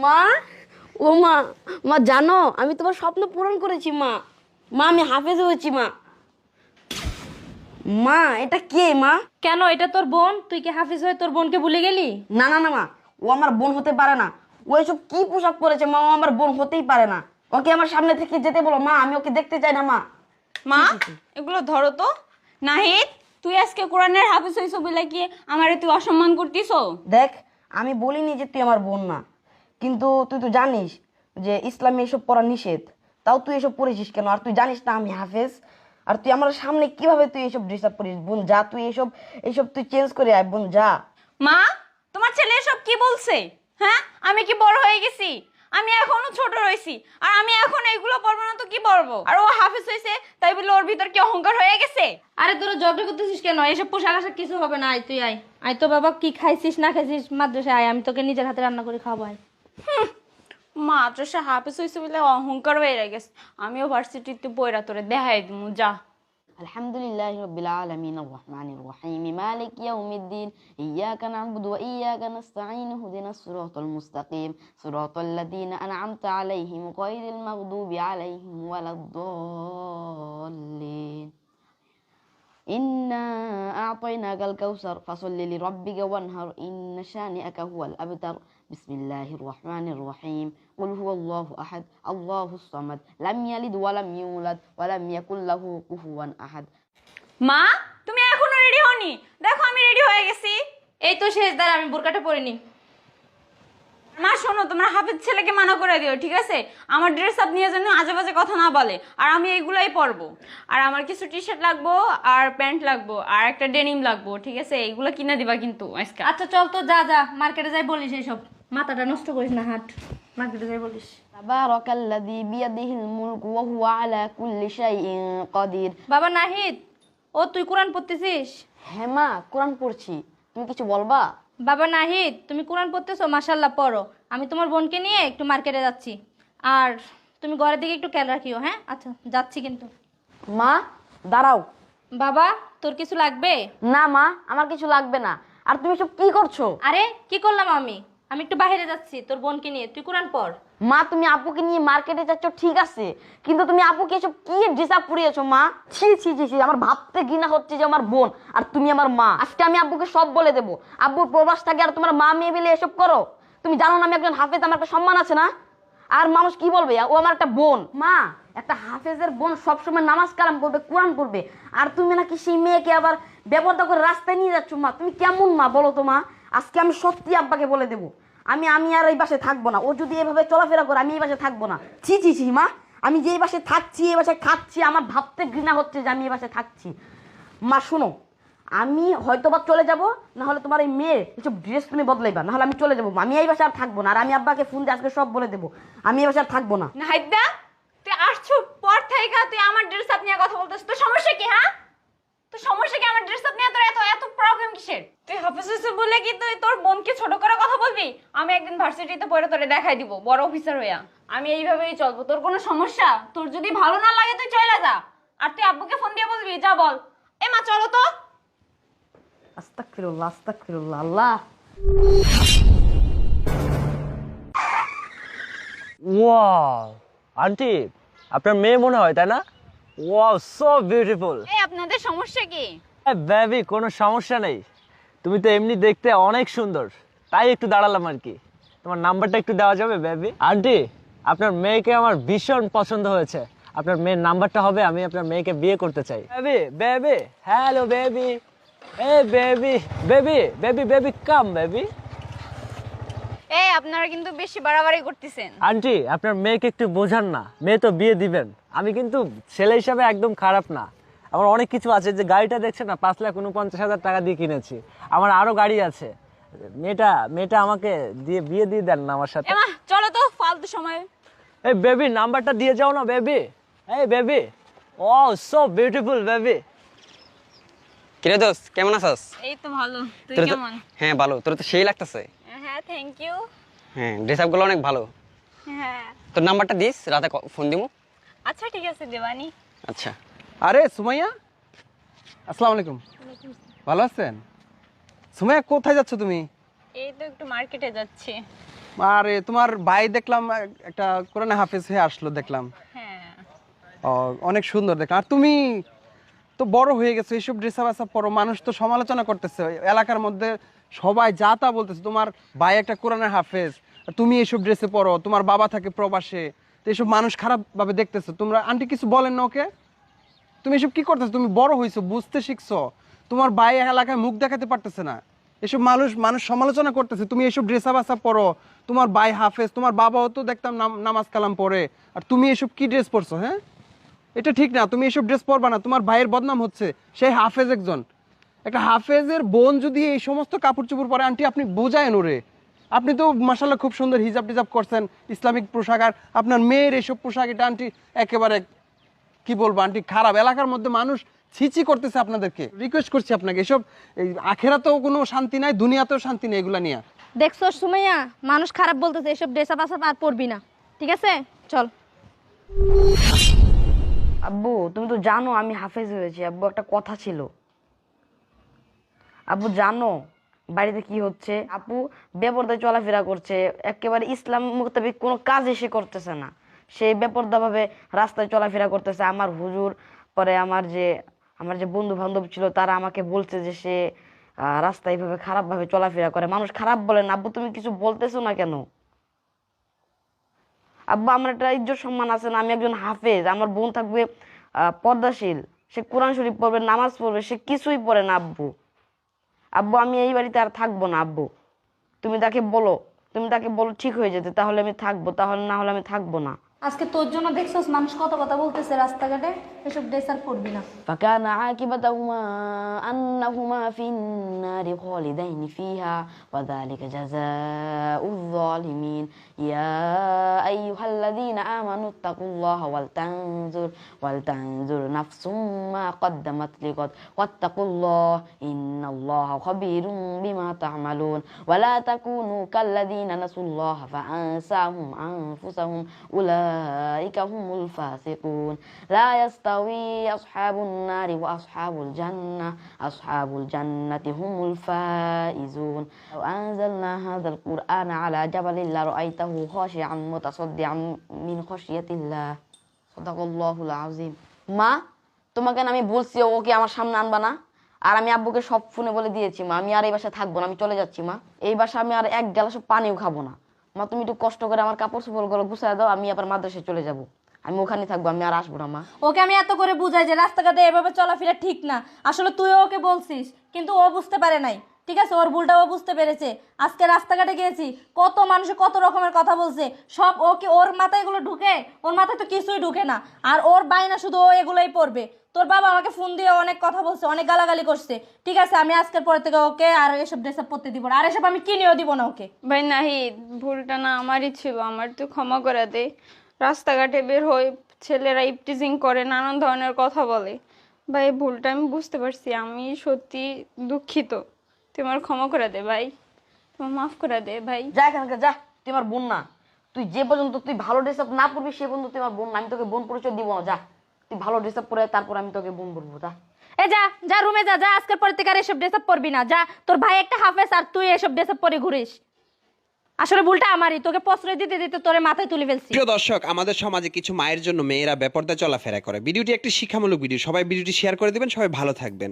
মা, ও মা, মা জানো আমি তোমার স্বপ্ন পূরণ করেছি মা। মা আমি হাফেজ হয়েছি মা। মা এটা কে মা? কেন, এটা তোর বোন? তুই কি হাফিজ হয়ে তোর বোনকে ভুলে গেলি? না না না মা, ও আমার বোন হতে পারে না। ও এসব কি পোশাক পরেছে মা, ও আমার বোন হতেই পারে না। ওকে আমার সামনে থেকে যেতে বলো মা, আমি ওকে দেখতে চাই না মা। মা এগুলো ধরো তো। নাহিদ, তুই আজকে কোরআনের হাফেজ হইছ বলে কি আমারে তুই অসম্মান করতিছো? দেখ, আমি বলিনি যে তুই আমার বোন না, কিন্তু তুই তো জানিস যে ইসলামে এসব পড়া নিষেধ। তাও তুই এসব পড়েছিস কেন? আর তুই জানিস না আমি হাফেজ। আর তুই আমার সামনে কিভাবে তুই এসব ড্রেস আপ করিস? বোন যা, তুই এসব এসব তুই চেঞ্জ করে আয় বোন যা। মা, তোমার ছেলে এসব কি বলছে? হ্যাঁ, আমি কি বড় হয়ে গেছি? আমি এখনো ছোট রয়েছি, আর আমি এখন এইগুলো পরবো না তো কি পরবো? আর ও হাফেজ হয়েছে তাই বলে ওর ভিতর কি অহংকার হয়ে গেছে? আরে তোরা ঝগড়া করতেছিস কেন? এসব পোশাক আশাক কিছু হবে না। আয় তুই আয়। আয় তো বাবা, কি খাইছিস না খাইছিস মাদ্রাসায় আয়, আমি তোকে নিজের হাতে রান্না করে খাবো। আয়। মা তো সে হাফেজ হয়েছে বলে অহংকার হয়ে গেছে। আমিও ভার্সিটিতে বইরা তোরে দেখাই দিমু, যা। আলহামদুলিল্লাহি রাব্বিল আলামিন আর রহমানির রহিম মালিক ইয়াউমিদ্দিন ইয়্যাকা না'বুদু ওয়া ইয়্যাকা নাস্তাঈন ইহদিনাস সিরাতাল মুস্তাকিম সিরাতাল লাযীনা আন'আমতা আলাইহিম গায়রিল মাগদুবি আলাইহিম ওয়ালাদ-দাল্লিন ইন্না আ'তাইনাকাল কাউসার ফাসাল্লি লিরাব্বিকা ওয়ানহার ইন্না শানি'আকা হুয়াল আবতার বিসমিল্লাহির রহমানির রহিম কুল হুয়াল্লাহু আহাদ আল্লাহুস সামাদ লাম ইয়ালিদ ওয়া লাম ইউলাদ ওয়া লাম ইয়াকুল লাহু কুফুয়ান আহাদ। মা, তুমি এখনো রেডি হওনি? দেখো আমি রেডি হয়ে গেছি। এই তো শেষ, দাঁড়া আমি বোরকাটা পরিনি। মা শোনো, তোমার হাফেজ ছেলেকে মানা করে দিও, ঠিক আছে? আমার ড্রেস আপ নিয়ে যেন আজে বাজে কথা না বলে। আর আমি এইগুলাই পরবো। আর আমার কিছু টি শার্ট লাগবো, আর প্যান্ট লাগবো, আর একটা ডেনিম লাগবো, ঠিক আছে? এইগুলো কিনে দিবা কিন্তু আজকে। আচ্ছা চল তো, যা যা মার্কেটে যাই বলিস এইসব। মাথাটা নষ্ট করিস না, হাট মার্কেটে যাই বলিস। তাবারাকাল্লাযী বিয়াদিহিল মুলকু ওয়া হুয়া আলা কুল্লি শাইইন কাদির। বাবা নাহিদ, ও তুই কোরআন পড়তেছিস? হ্যাঁ মা, কোরআন পড়ছি। তুমি কিছু বলবা? বাবা নাহিদ, তুমি কোরআন পড়তেছো, মাশাআল্লাহ পড়ো। আমি তোমার বোনকে নিয়ে একটু মার্কেটে যাচ্ছি, আর তুমি ঘরের দিকে একটু খেয়াল রাখিও। হ্যাঁ আচ্ছা, যাচ্ছি কিন্তু। মা দাঁড়াও। বাবা, তোর কিছু লাগবে? না মা, আমার কিছু লাগবে না। আর তুমি সব কি করছো? আরে কি করলাম আমি? আমি একটু বাইরে যাচ্ছি তোর বোনকে নিয়ে, তুই কোরআন পড়। মা তুমি আপুকে নিয়ে মার্কেটে যাচ্ছ ঠিক আছে, কিন্তু তুমি আপুকে এসব কি ডিসার্ভ করিয়েছো মা? ছি ছি ছি ছি, আমার ভাবতে ঘৃণা হচ্ছে যে আমার বোন আর তুমি আমার মা। আজকে আমি আব্বুকে সব বলে দেবো। আব্বু প্রবাস থাকে আর তোমার মা মেয়ে মিলে এসব করো? তুমি জানো না আমি একজন হাফেজ, আমার একটা সম্মান আছে না? আর মানুষ কি বলবে ও আমার একটা বোন? মা, একটা হাফেজের বোন সবসময় নামাজ কালাম করবে, কোরআন পড়বে, আর তুমি নাকি সেই মেয়েকে আবার ব্যবহার করে রাস্তায় নিয়ে যাচ্ছ। মা তুমি কেমন মা বলো তো মা? আজকে আমি সত্যি আব্বাকে বলে দেবো। আমি আমি আর এই বাসায় থাকবো না। ও যদি এভাবে চলাফেরা করে আমি এই বাসায় থাকবো না। ছি ছি ছি মা, আমি যে এই বাসায় থাকছি, এই বাসায় খাচ্ছি, আমার ভাবতে ঘৃণা হচ্ছে যে আমি এই বাসায় থাকছি। মা শোনো, আমি হয়তো বা চলে যাব, না হলে তোমার এই মেয়ের এসব ড্রেস তুমি বদলাইবা, না হলে আমি চলে যাবো। আমি এই বাসায় আর থাকবো না। আর আমি আব্বাকে ফোন দিয়ে আজকে সব বলে দেবো, আমি এই বাসায় আর থাকবো না। নাহিদা, তুই আসছো পর থেকে তুই আমার ড্রেস আপ নিয়ে কথা বলতেছিস। তোর সমস্যা কি? হ্যাঁ, তোর সমস্যা কি? আমার ড্রেস আপ নিয়ে তোর এত এত প্রবলেম কিসের? তুই হাফেজ হইছে বলে কি তুই তোর বোনকে ছোট করে কথা বলবি? আমি একদিন ভার্সিটিতে পড়ে তোরে দেখাই দিব বড় অফিসার হইয়া। আমি এইভাবেই চলবো। তোর কোনো সমস্যা? তোর যদি ভালো না লাগে তুই চলে যা। আর তুই আব্বুকে ফোন দিয়ে বলবি, যা বল। এ মা চলো তো। আস্তাগফিরুল্লাহ আস্তাগফিরুল্লাহ। আল্লাহ। ওয়াও আন্টি, আপনার মেয়ে মনে হয় তাই না? Wow so beautiful. এই আপনাদের সমস্যা কি? বেবি কোনো সমস্যা নেই, তুমি তো এমনি দেখতে অনেক সুন্দর, তাই একটু দাঁড়ালাম আর কি। তোমার নাম্বারটা একটু দেওয়া যাবে বেবি? আন্টি, আপনার মেয়েকে আমার ভীষণ পছন্দ হয়েছে। আপনার মেয়ের নাম্বারটা হবে, আমি আপনার মেয়েকে বিয়ে করতে চাই। বেবি বেবি, হ্যালো বেবি, এই baby baby baby baby come baby. এই আপনারা কিন্তু বেশি বাড়াবাড়ি করতেছেন। আন্টি, আপনার মেয়েকে একটু বোঝান না, মেয়ে তো বিয়ে দিবেন। আমি কিন্তু ছেলে হিসাবে একদম খারাপ না, আমার অনেক কিছু আছে। যে গাড়িটা দেখছেন না, 5,49,000 টাকা দিয়ে কিনেছি। আমার আরো গাড়ি আছে। মেয়েটা আমাকে দিয়ে বিয়ে দিয়ে দেন না আমার সাথে। এমা চলো তো, ফালতু সময়। এই বেবি, নাম্বারটা দিয়ে যাও না বেবি। এই বেবি, ও সো বিউটিফুল বেবি। কিরে দোস্ত, কেমন আছিস? এই তো ভালো, তুই তোর তো- কেমন? হ্যাঁ ভালো, তোর তো সেই লাগতেছে। হ্যাঁ থ্যাংক ইউ। হ্যাঁ, ড্রেস আপগুলো অনেক ভালো। হ্যাঁ তোর নাম্বারটা দিস, রাতে ফোন দিমু। আচ্ছা ঠিক আছে দেবানি। আচ্ছা। আরে সুমাইয়া, আসসালামু আলাইকুম। ভালো আছেন? সুমাইয়া কোথায় যাচ্ছ তুমি? এই তো একটু মার্কেটে যাচ্ছি। আর তোমার ভাই দেখলাম একটা কোরআনে হাফেজ হয়ে আসলো দেখলাম। হ্যাঁ। ও, অনেক সুন্দর দেখলাম। আর তুমি তো বড় হয়ে গেছো, এইসব ড্রেস আপ পরো, মানুষ তো সমালোচনা করতেছে এলাকার মধ্যে, সবাই যা তা বলতেছে তোমার ভাই একটা কোরআনের হাফেজ, আর তুমি এইসব ড্রেসে পরো, তোমার বাবা থাকে প্রবাসে, তো এইসব মানুষ খারাপ ভাবে দেখতেছে। তোমরা আন্টি কিছু বলেন না ওকে? তুমি এসব কি করতেছো? তুমি বড় হইছো, বুঝতে শিখছো, তোমার ভাই এলাকায় মুখ দেখাতে পারতেছে না, এসব মানুষ সমালোচনা করতেছে, তুমি এসব ড্রেস আপ পরো, তোমার ভাই হাফেজ, তোমার বাবাও তো দেখতাম নামাজ কালাম পড়ে, আর তুমি এসব কি ড্রেস পরছো? হ্যাঁ, এটা ঠিক না, তুমি এসব ড্রেস পরবা না, তোমার ভাইয়ের বদনাম হচ্ছে, সেই হাফেজ একজন, একটা হাফেজের বোন যদি এই সমস্ত কাপড় চোপড় পরে, আন্টি আপনি বোঝায়েন ওরে। আপনি তো মাশাআল্লাহ খুব সুন্দর হিজাব টিজাব করছেন, ইসলামিক পোশাক, আর আপনার মেয়ের এইসব পোশাক, এটা আন্টি একেবারে কি বলবো আন্টি খারাপ। এলাকার মধ্যে মানুষ ছিচি করতেছে আপনাদেরকে। রিকোয়েস্ট করছি আপনাকে, এসব এই আখেরাতেও কোনো শান্তি নাই, দুনিয়াতেও শান্তি নেই এগুলা নিয়ে। দেখছো সুমাইয়া, মানুষ খারাপ বলতেছে, এসব ড্রেস আপ আর পরবি না, ঠিক আছে? চল। আব্বু তুমি তো জানো আমি হাফেজ হয়েছি। আব্বু একটা কথা ছিল, আব্বু জানো বাড়িতে কি হচ্ছে? আপু বেপরদায় চলাফেরা করছে, একেবারে ইসলাম মোতাবেক কোনো কাজ সে করতেছে না, সে বেপরদাভাবে রাস্তায় চলাফেরা করতেছে। আমার হুজুর, পরে আমার যে বন্ধু বান্ধব ছিল তারা আমাকে বলছে যে সে রাস্তায় এইভাবে খারাপভাবে চলাফেরা করে, মানুষ খারাপ বলেন। আব্বু তুমি কিছু বলতেছো না কেন? আব্বু আমার একটা ইজ্জত সম্মান আছে না, আমি একজন হাফেজ, আমার বোন থাকবে পর্দাশীল, সে কোরআন শরীফ পড়বে, নামাজ পড়বে, সে কিছুই পড়ে না। আব্বু আব্বু আমি এই বাড়িতে আর থাকবো না। আব্বু তুমি তাকে বলো ঠিক হয়ে যেতে, তাহলে আমি থাকবো, তাহলে না হলে আমি থাকবো না। আজকে তোর জন্য দেখছস মানুষ কত কথা বলতেছে রাস্তাঘাটে, এসব ড্রেস আর পরবি না। فكان عاقبتهما أنهما في النار خالدين فيها وذلك جزاء الظالمين يا أيها الذين آمنوا اتقوا الله ولتنظر نفس ما قدمت لغد واتقوا الله إن الله خبير بما تعملون ولا تكونوا كالذين نسوا الله فأنساهم أنفسهم أولئك هم الفاسقون لا يستوي أصحاب النار وأصحاب الجنة هم الفائزون لو أنزلنا هذا القرآن على جبل لرأيته خاشعا متصدعا من خشية الله صدق الله العظيم মা তোমাকে না আমি বলছি ওকে আমার সামনে আনবা না, আর আমি আব্বুকে সব ফোনে বলে দিয়েছি মা, আমি আর এই বাসায় থাকবো না, আমি চলে যাচ্ছি মা, এই বাসা আমি আর এক গ্লাস পানিও খাবো না। মা তুমি একটু কষ্ট করে আমার কাপড় চোপড়গুলো গুছিয়ে দাও, আমি আবার মাদ্রাসায় চলে যাব, আমি ওখানে থাকবো, আমি আর আসবো না মা। ওকে আমি এত করে বুঝাই যে রাস্তাঘাটে এভাবে চলাফেরা ঠিক না, আসলে তুইও ওকে বলছিস, কিন্তু ও বুঝতে পারে নাই, ঠিক আছে? ওর ভুলটা ও বুঝতে পেরেছে। আজকে রাস্তাঘাটে গিয়েছি, কত মানুষে কত রকমের কথা বলছে, সব ওকে, ওর মাথায় এগুলো ঢুকে? ওর মাথায় তো কিছুই ঢুকে না, আর ওর বাইনা শুধু ও এগুলোই পড়বে। তোর বাবা আমাকে ফোন দিয়ে অনেক কথা বলছে, অনেক গালাগালি করছে, ঠিক আছে? আমি আজকের পর থেকে ওকে আর এসব ড্রেস আপ পরতে দিব না, আর এসব আমি কিনেও দিব না ওকে। ভাই নাহিদ, ভুলটা না আমারই ছিল, আমার তুই ক্ষমা করে দে। রাস্তাঘাটে বের হয়ে ছেলেরা ইপটিজিং করে, নানান ধরনের কথা বলে। ভাই ভুলটা আমি বুঝতে পারছি, আমি সত্যি দুঃখিত, তুই আমার ক্ষমা করে দে ভাই, তোমার মাফ করে দে ভাই। যা এখানকার যা, তুই আমার বোন না, তুই যে পর্যন্ত তুই ভালো ড্রেস আপ না পরবি সে পর্যন্ত তুই আমার বোন না, আমি তোকে বোন পরিচয় দিব না। যা তুই ভালো ড্রেস আপ পরে তারপর আমি তোকে বোন বলবো। যা এ যা যা রুমে যা, যা আজকের পর থেকে আর এসব ড্রেস আপ পরবি না। যা, তোর ভাই একটা হাফেজ আর তুই এসব ড্রেস আপ পরে ঘুরিস। আসলে ভুলটা আমারই, তোকে প্রশ্রয় দিতে দিতে তোরে মাথায় তুলে ফেলছি। প্রিয় দর্শক, আমাদের সমাজে কিছু মায়ের জন্য মেয়েরা বেপরদা চলাফেরা করে। ভিডিওটি একটি শিক্ষামূলক ভিডিও, সবাই ভিডিওটি শেয়ার করে দিবেন, সবাই ভালো থাকবেন।